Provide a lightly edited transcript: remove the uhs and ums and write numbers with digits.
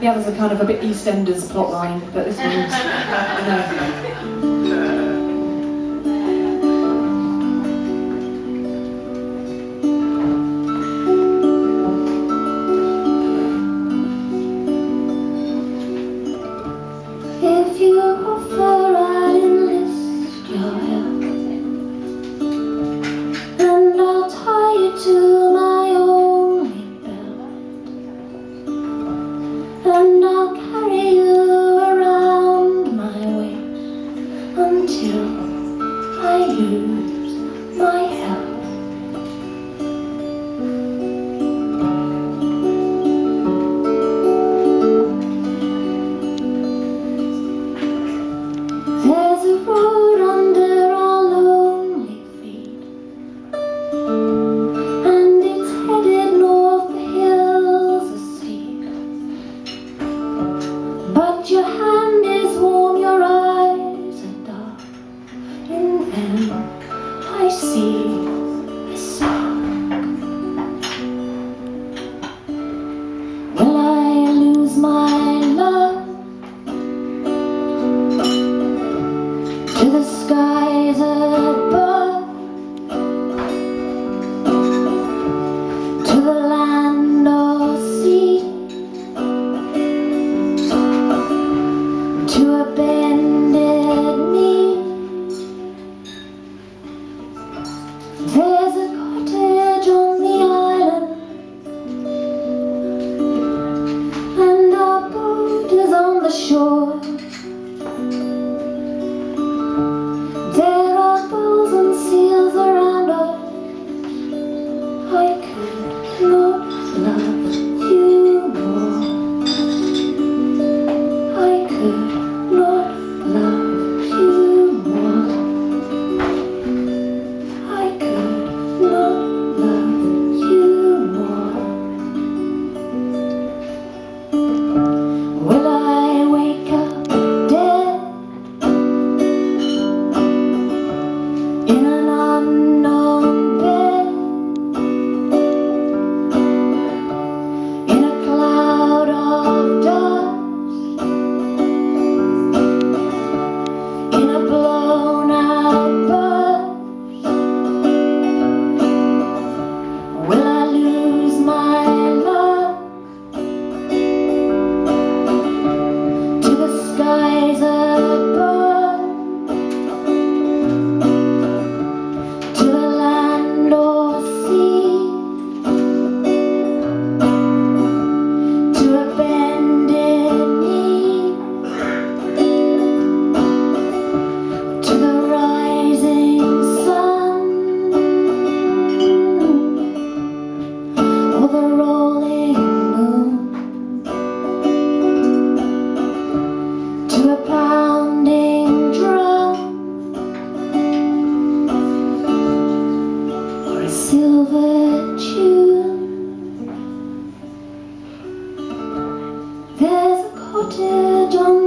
The others are kind of a bit EastEnders plotline, but this one's, If you offer, I'll enlist your help, and I'll tie you to my only belt, and I'll carry you around my waist until I lose my health. There's a road under our lonely feet, and it's headed north, the hills are steep. But your hand is warm, your eyes are dark, in them I see a spark. Will I lose my love to the skies above, to the land or sea, to a bended knee? There's a cottage on the island, and our boat is on the shore. There are gulls and seals around us. I could not love you more. I could not love you more. I could not love you more. Will I wake up dead in an unknown bed, in a cloud of dust, in a blown out bus? Will I lose my love to the skies above, to the land or sea, to a bended knee, to the rising sun, or the rolling moon, to a pounding drum, or a silver tune? There's a cottage on